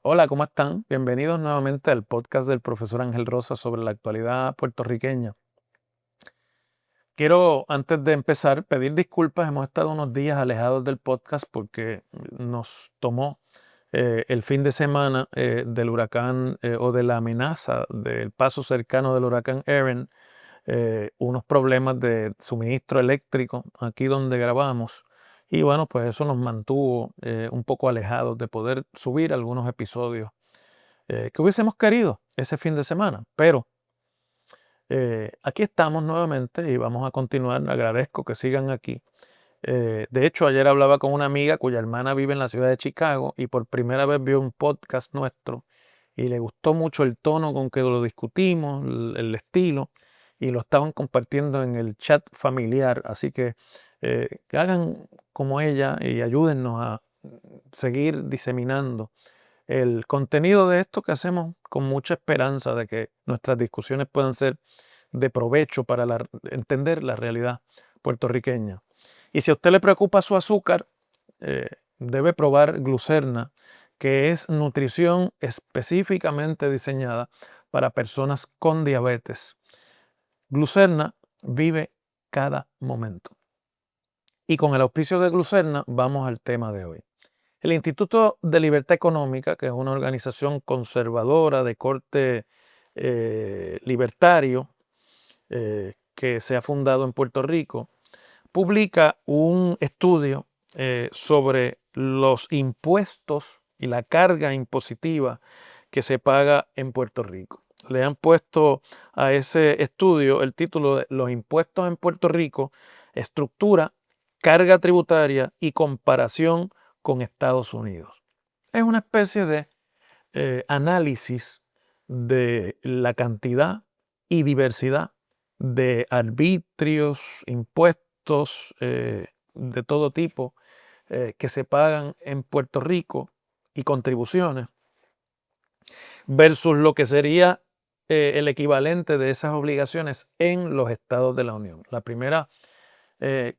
Hola, ¿cómo están? Bienvenidos nuevamente al podcast del profesor Ángel Rosa sobre la actualidad puertorriqueña. Quiero, antes de empezar, pedir disculpas. Hemos estado unos días alejados del podcast porque nos tomó el fin de semana del huracán o de la amenaza del paso cercano del huracán Erin, unos problemas de suministro eléctrico aquí donde grabamos. Y bueno, pues eso nos mantuvo un poco alejados de poder subir algunos episodios que hubiésemos querido ese fin de semana. Pero aquí estamos nuevamente y vamos a continuar. Agradezco que sigan aquí. De hecho, ayer hablaba con una amiga cuya hermana vive en la ciudad de Chicago y por primera vez vio un podcast nuestro y le gustó mucho el tono con que lo discutimos, el estilo, y lo estaban compartiendo en el chat familiar. Así que hagan como ella y ayúdennos a seguir diseminando el contenido de esto que hacemos con mucha esperanza de que nuestras discusiones puedan ser de provecho para entender la realidad puertorriqueña. Y si a usted le preocupa su azúcar, debe probar Glucerna, que es nutrición específicamente diseñada para personas con diabetes. Glucerna vive cada momento. Y con el auspicio de Glucerna vamos al tema de hoy. El Instituto de Libertad Económica, que es una organización conservadora de corte libertario que se ha fundado en Puerto Rico, publica un estudio sobre los impuestos y la carga impositiva que se paga en Puerto Rico. Le han puesto a ese estudio el título de Los impuestos en Puerto Rico, estructura, carga tributaria y comparación con Estados Unidos. Es una especie de análisis de la cantidad y diversidad de arbitrios, impuestos de todo tipo que se pagan en Puerto Rico y contribuciones versus lo que sería el equivalente de esas obligaciones en los estados de la Unión. La primera eh,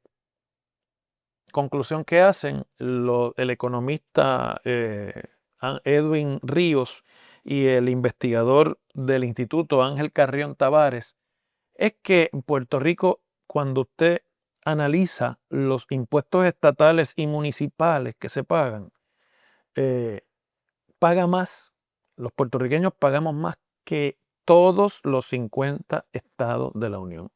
conclusión que hacen el economista Edwin Ríos y el investigador del instituto Ángel Carrión Tavares es que en Puerto Rico, cuando usted analiza los impuestos estatales y municipales que se pagan, eh, paga más, los puertorriqueños pagamos más que todos los 50 estados de la Unión.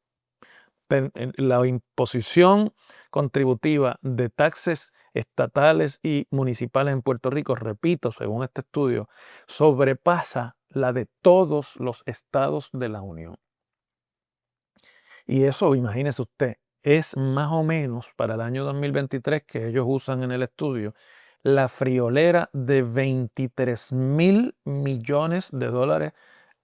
La imposición contributiva de taxes estatales y municipales en Puerto Rico, repito, según este estudio, sobrepasa la de todos los estados de la Unión. Y eso, imagínese usted, es más o menos para el año 2023 que ellos usan en el estudio la friolera de 23,000 millones de dólares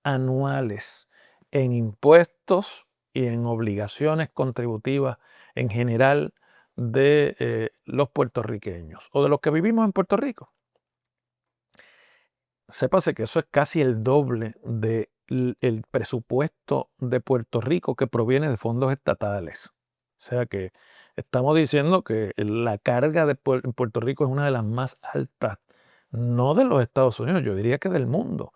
anuales en impuestos y en obligaciones contributivas en general de los puertorriqueños o de los que vivimos en Puerto Rico. Sépase que eso es casi el doble del presupuesto de Puerto Rico que proviene de fondos estatales. O sea que estamos diciendo que la carga en Puerto Rico es una de las más altas, no de los Estados Unidos, yo diría que del mundo,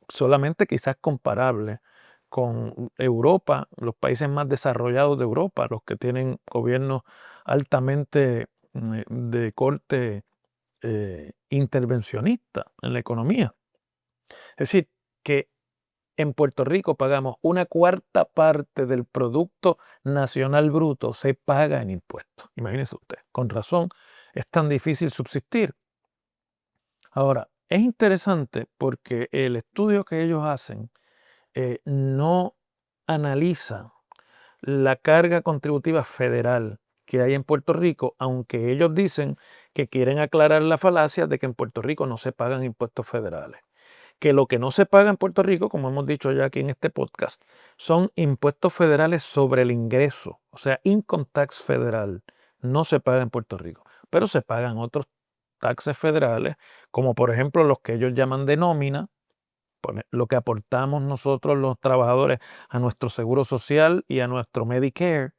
solamente quizás comparable con Europa, los países más desarrollados de Europa, los que tienen gobiernos altamente de corte intervencionista en la economía. Es decir, que en Puerto Rico pagamos una cuarta parte del Producto Nacional Bruto, se paga en impuestos. Imagínese usted, con razón es tan difícil subsistir. Ahora, es interesante porque el estudio que ellos hacen no analiza la carga contributiva federal que hay en Puerto Rico, aunque ellos dicen que quieren aclarar la falacia de que en Puerto Rico no se pagan impuestos federales. Que lo que no se paga en Puerto Rico, como hemos dicho ya aquí en este podcast, son impuestos federales sobre el ingreso, o sea, income tax federal, no se paga en Puerto Rico, pero se pagan otros taxes federales, como por ejemplo los que ellos llaman de nómina, lo que aportamos nosotros los trabajadores a nuestro seguro social y a nuestro Medicare,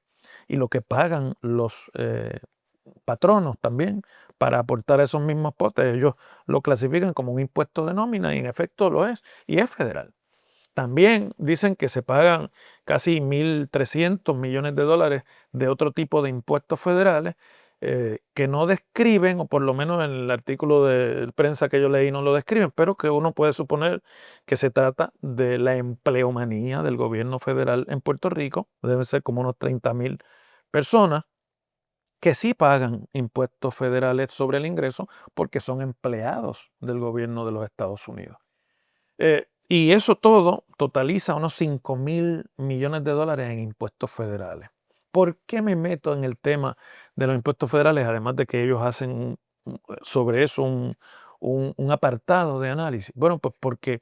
y lo que pagan los patronos también para aportar a esos mismos potes. Ellos lo clasifican como un impuesto de nómina y en efecto lo es, y es federal. También dicen que se pagan casi 1.300 millones de dólares de otro tipo de impuestos federales que no describen, o por lo menos en el artículo de prensa que yo leí no lo describen, pero que uno puede suponer que se trata de la empleomanía del gobierno federal en Puerto Rico. Deben ser como unos 30,000 personas que sí pagan impuestos federales sobre el ingreso porque son empleados del gobierno de los Estados Unidos. Y eso todo totaliza unos 5,000 millones de dólares en impuestos federales. ¿Por qué me meto en el tema de los impuestos federales? Además de que ellos hacen sobre eso un apartado de análisis. Bueno, pues porque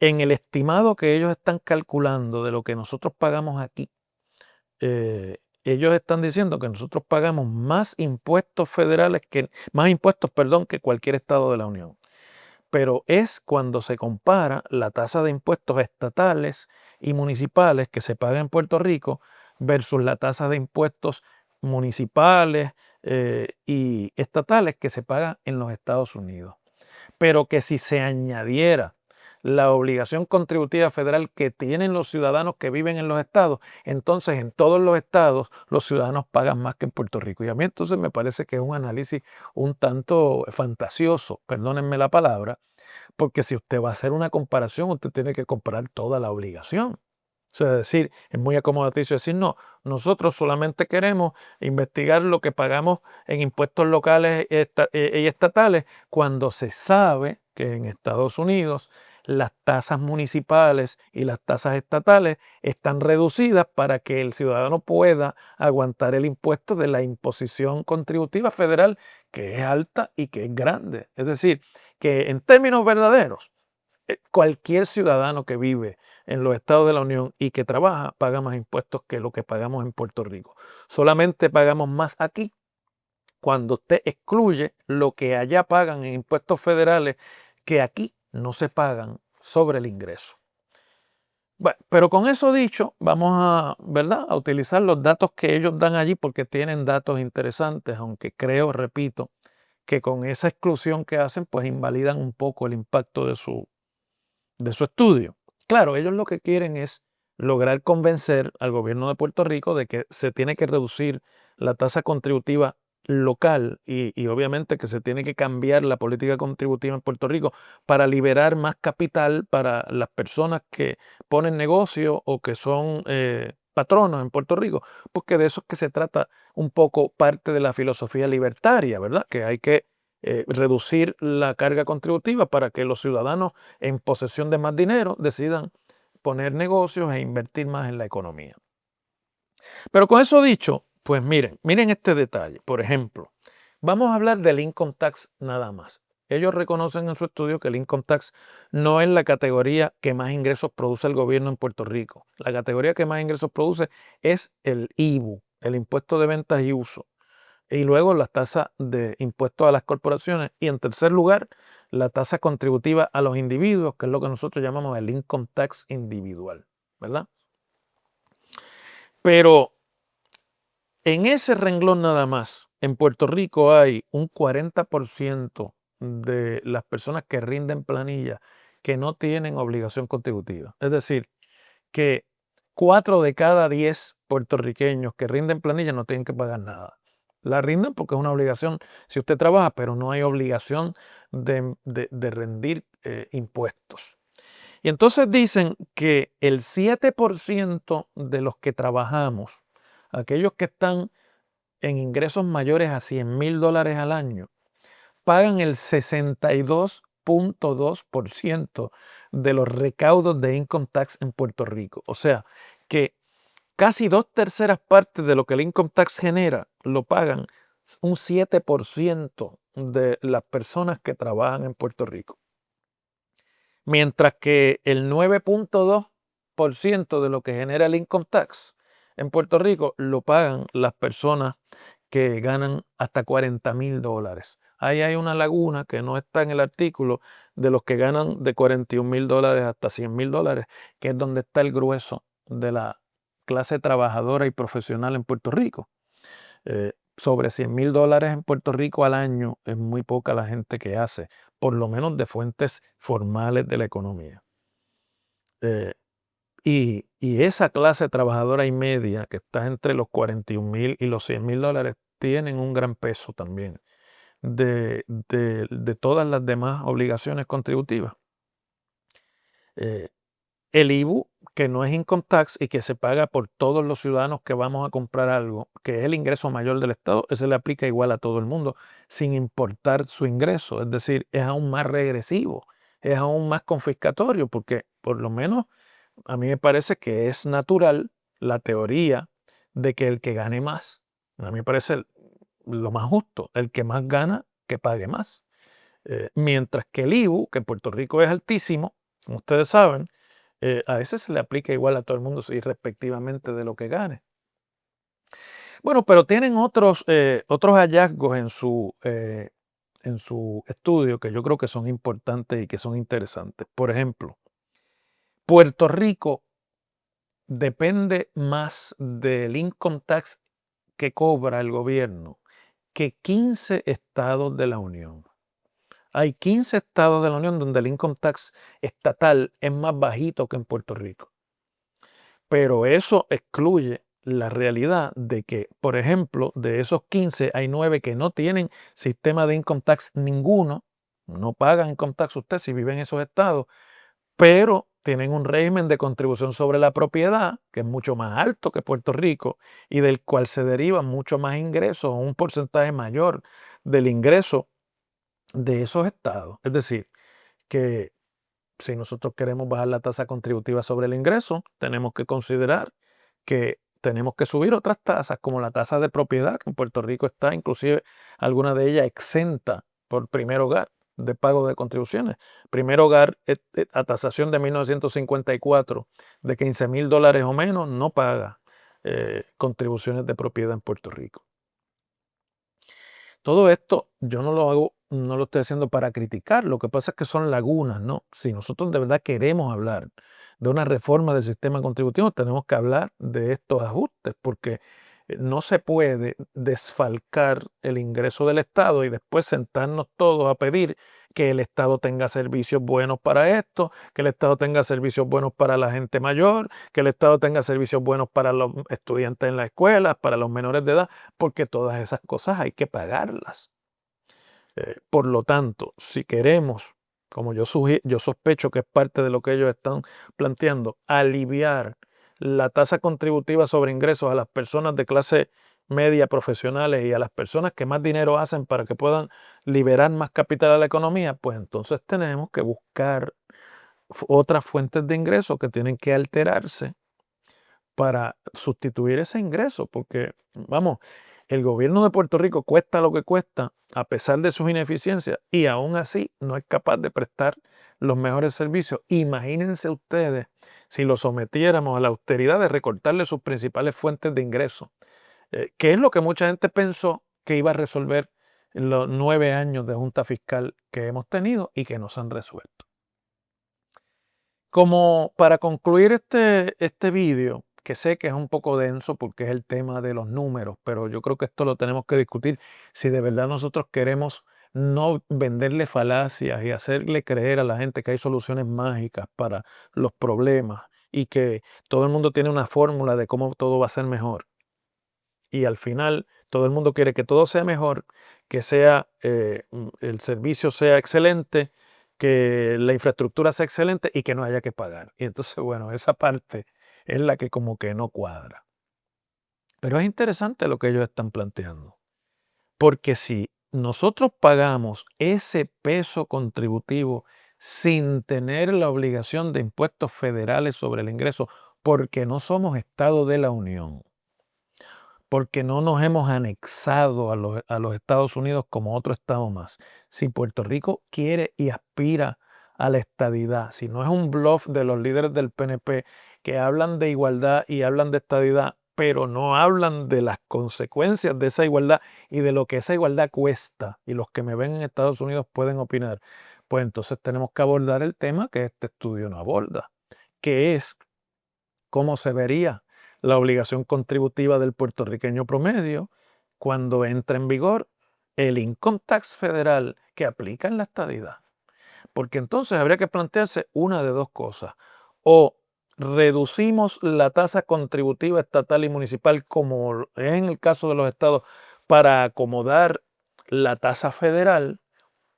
en el estimado que ellos están calculando de lo que nosotros pagamos aquí, ellos están diciendo que nosotros pagamos más impuestos federales más impuestos, perdón, que cualquier estado de la Unión. Pero es cuando se compara la tasa de impuestos estatales y municipales que se paga en Puerto Rico versus la tasa de impuestos municipales y estatales que se paga en los Estados Unidos. Pero que si se añadiera la obligación contributiva federal que tienen los ciudadanos que viven en los estados, entonces en todos los estados los ciudadanos pagan más que en Puerto Rico. Y a mí entonces me parece que es un análisis un tanto fantasioso, perdónenme la palabra, porque si usted va a hacer una comparación, usted tiene que comparar toda la obligación. O sea, es decir, es muy acomodaticio decir, no, nosotros solamente queremos investigar lo que pagamos en impuestos locales y estatales cuando se sabe que en Estados Unidos las tasas municipales y las tasas estatales están reducidas para que el ciudadano pueda aguantar el impuesto de la imposición contributiva federal, que es alta y que es grande. Es decir, que en términos verdaderos, cualquier ciudadano que vive en los estados de la Unión y que trabaja paga más impuestos que lo que pagamos en Puerto Rico. Solamente pagamos más aquí cuando usted excluye lo que allá pagan en impuestos federales que aquí no se pagan sobre el ingreso. Bueno, pero con eso dicho, vamos a, ¿verdad?, a utilizar los datos que ellos dan allí porque tienen datos interesantes, aunque creo, repito, que con esa exclusión que hacen, pues invalidan un poco el impacto de su estudio. Claro, ellos lo que quieren es lograr convencer al gobierno de Puerto Rico de que se tiene que reducir la tasa contributiva local y obviamente que se tiene que cambiar la política contributiva en Puerto Rico para liberar más capital para las personas que ponen negocio o que son patronos en Puerto Rico, porque de eso es que se trata un poco parte de la filosofía libertaria, ¿verdad? Que hay que reducir la carga contributiva para que los ciudadanos en posesión de más dinero decidan poner negocios e invertir más en la economía. Pero con eso dicho, pues miren este detalle. Por ejemplo, vamos a hablar del income tax nada más. Ellos reconocen en su estudio que el income tax no es la categoría que más ingresos produce el gobierno en Puerto Rico. La categoría que más ingresos produce es el IBU, el impuesto de ventas y uso. Y luego las tasas de impuestos a las corporaciones. Y en tercer lugar, la tasa contributiva a los individuos, que es lo que nosotros llamamos el income tax individual, ¿verdad? Pero en ese renglón nada más, en Puerto Rico hay un 40% de las personas que rinden planilla que no tienen obligación contributiva. Es decir, que 4 de cada 10 puertorriqueños que rinden planilla no tienen que pagar nada. La rinden porque es una obligación si usted trabaja, pero no hay obligación de rendir impuestos. Y entonces dicen que el 7% de los que trabajamos, aquellos que están en ingresos mayores a $100,000 al año, pagan el 62,2% de los recaudos de income tax en Puerto Rico. O sea, que casi 2/3 partes de lo que el income tax genera lo pagan un 7% de las personas que trabajan en Puerto Rico. Mientras que el 9,2% de lo que genera el income tax en Puerto Rico lo pagan las personas que ganan hasta $40,000. Ahí hay una laguna que no está en el artículo de los que ganan de $41,000 hasta $100,000, que es donde está el grueso de la clase trabajadora y profesional en Puerto Rico. sobre $100,000 en Puerto Rico al año es muy poca la gente que hace, por lo menos de fuentes formales de la economía. Eh, y esa clase trabajadora y media que está entre los 41,000 y los $100,000 tienen un gran peso también de todas las demás obligaciones contributivas. Eh, el IBU, que no es income tax y que se paga por todos los ciudadanos que vamos a comprar algo, que es el ingreso mayor del Estado, ese le aplica igual a todo el mundo, sin importar su ingreso. Es decir, es aún más regresivo, es aún más confiscatorio, porque por lo menos a mí me parece que es natural la teoría de que el que gane más, a mí me parece lo más justo, el que más gana, que pague más. Mientras que el IBU, que en Puerto Rico es altísimo, como ustedes saben, a veces se le aplica igual a todo el mundo, irrespectivamente de lo que gane. Bueno, pero tienen otros hallazgos en su estudio que yo creo que son importantes y que son interesantes. Por ejemplo, Puerto Rico depende más del income tax que cobra el gobierno que 15 estados de la Unión. Hay 15 estados de la Unión donde el income tax estatal es más bajito que en Puerto Rico. Pero eso excluye la realidad de que, por ejemplo, de esos 15 hay 9 que no tienen sistema de income tax ninguno, no pagan income tax usted si vive en esos estados, pero tienen un régimen de contribución sobre la propiedad que es mucho más alto que Puerto Rico y del cual se derivan mucho más ingresos, un porcentaje mayor del ingreso de esos estados. Es decir, que si nosotros queremos bajar la tasa contributiva sobre el ingreso, tenemos que considerar que tenemos que subir otras tasas, como la tasa de propiedad, que en Puerto Rico está inclusive alguna de ellas exenta por primer hogar de pago de contribuciones. Primer hogar a tasación de 1954 de $15,000 o menos no paga contribuciones de propiedad en Puerto Rico. Todo esto yo no lo hago, no lo estoy haciendo para criticar, lo que pasa es que son lagunas, ¿no? Si nosotros de verdad queremos hablar de una reforma del sistema contributivo, tenemos que hablar de estos ajustes, porque no se puede desfalcar el ingreso del Estado y después sentarnos todos a pedir que el Estado tenga servicios buenos para esto, que el Estado tenga servicios buenos para la gente mayor, que el Estado tenga servicios buenos para los estudiantes en la escuela, para los menores de edad, porque todas esas cosas hay que pagarlas. Por lo tanto, si queremos, como yo sospecho que es parte de lo que ellos están planteando, aliviar la tasa contributiva sobre ingresos a las personas de clase media profesionales y a las personas que más dinero hacen para que puedan liberar más capital a la economía, pues entonces tenemos que buscar otras fuentes de ingresos que tienen que alterarse para sustituir ese ingreso, porque, vamos, el gobierno de Puerto Rico cuesta lo que cuesta, a pesar de sus ineficiencias, y aún así no es capaz de prestar los mejores servicios. Imagínense ustedes si lo sometiéramos a la austeridad de recortarle sus principales fuentes de ingreso, que es lo que mucha gente pensó que iba a resolver en los 9 años de junta fiscal que hemos tenido y que nos han resuelto. Como para concluir este vídeo, que sé que es un poco denso porque es el tema de los números, pero yo creo que esto lo tenemos que discutir si de verdad nosotros queremos no venderle falacias y hacerle creer a la gente que hay soluciones mágicas para los problemas y que todo el mundo tiene una fórmula de cómo todo va a ser mejor. Y al final todo el mundo quiere que todo sea mejor, que el servicio sea excelente, que la infraestructura sea excelente y que no haya que pagar. Y entonces, bueno, esa parte es la que como que no cuadra. Pero es interesante lo que ellos están planteando, porque si nosotros pagamos ese peso contributivo sin tener la obligación de impuestos federales sobre el ingreso, porque no somos Estado de la Unión, porque no nos hemos anexado a los Estados Unidos como otro estado más. Si Puerto Rico quiere y aspira a la estadidad, si no es un bluff de los líderes del PNP que hablan de igualdad y hablan de estadidad, pero no hablan de las consecuencias de esa igualdad y de lo que esa igualdad cuesta, y los que me ven en Estados Unidos pueden opinar, pues entonces tenemos que abordar el tema que este estudio no aborda, que es cómo se vería la obligación contributiva del puertorriqueño promedio, cuando entre en vigor el income tax federal que aplica en la estadidad. Porque entonces habría que plantearse una de dos cosas. O reducimos la tasa contributiva estatal y municipal, como es en el caso de los estados, para acomodar la tasa federal,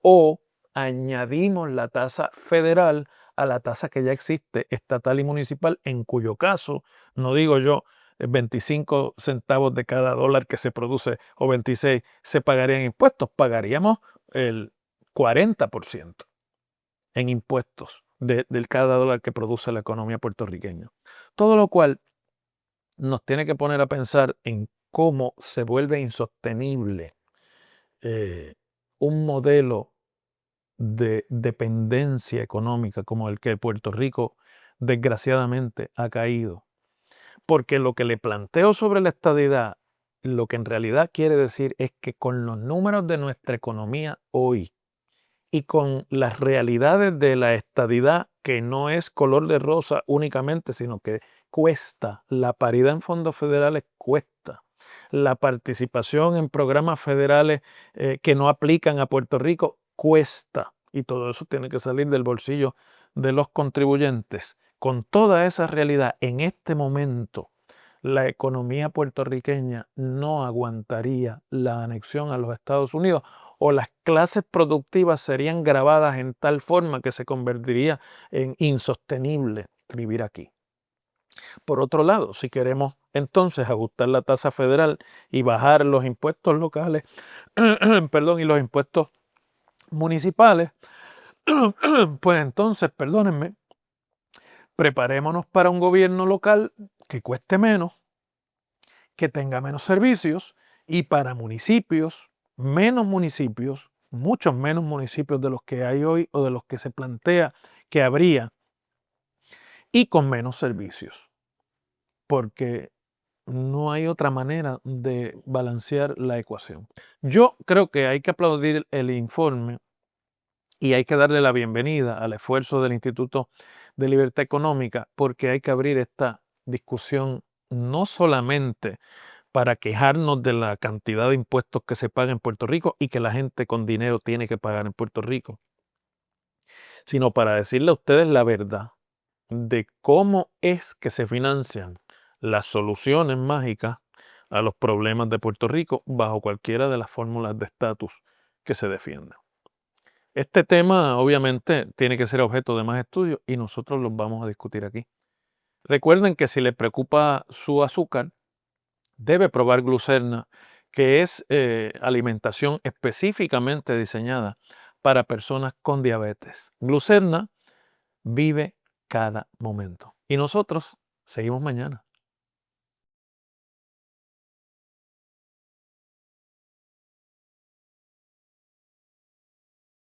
o añadimos la tasa federal a la tasa que ya existe estatal y municipal, en cuyo caso, no digo yo, 25 centavos de cada dólar que se produce o 26 se pagarían impuestos, pagaríamos el 40% en impuestos de cada dólar que produce la economía puertorriqueña. Todo lo cual nos tiene que poner a pensar en cómo se vuelve insostenible un modelo de dependencia económica como el que Puerto Rico desgraciadamente ha caído. Porque lo que le planteo sobre la estadidad, lo que en realidad quiere decir es que con los números de nuestra economía hoy y con las realidades de la estadidad, que no es color de rosa únicamente, sino que cuesta, la paridad en fondos federales cuesta, la participación en programas federales que no aplican a Puerto Rico cuesta, y todo eso tiene que salir del bolsillo de los contribuyentes. Con toda esa realidad, en este momento, la economía puertorriqueña no aguantaría la anexión a los Estados Unidos, o las clases productivas serían gravadas en tal forma que se convertiría en insostenible vivir aquí. Por otro lado, si queremos entonces ajustar la tasa federal y bajar los impuestos locales, perdón, y los impuestos municipales, pues entonces, perdónenme, preparémonos para un gobierno local que cueste menos, que tenga menos servicios, y para municipios, muchos menos municipios de los que hay hoy o de los que se plantea que habría, y con menos servicios, porque no hay otra manera de balancear la ecuación. Yo creo que hay que aplaudir el informe y hay que darle la bienvenida al esfuerzo del Instituto de Libertad Económica, porque hay que abrir esta discusión no solamente para quejarnos de la cantidad de impuestos que se paga en Puerto Rico y que la gente con dinero tiene que pagar en Puerto Rico, sino para decirle a ustedes la verdad de cómo es que se financian las soluciones mágicas a los problemas de Puerto Rico bajo cualquiera de las fórmulas de estatus que se defiendan. Este tema obviamente tiene que ser objeto de más estudios y nosotros los vamos a discutir aquí. Recuerden que si les preocupa su azúcar, debe probar Glucerna, que es alimentación específicamente diseñada para personas con diabetes. Glucerna vive cada momento. Y nosotros seguimos mañana.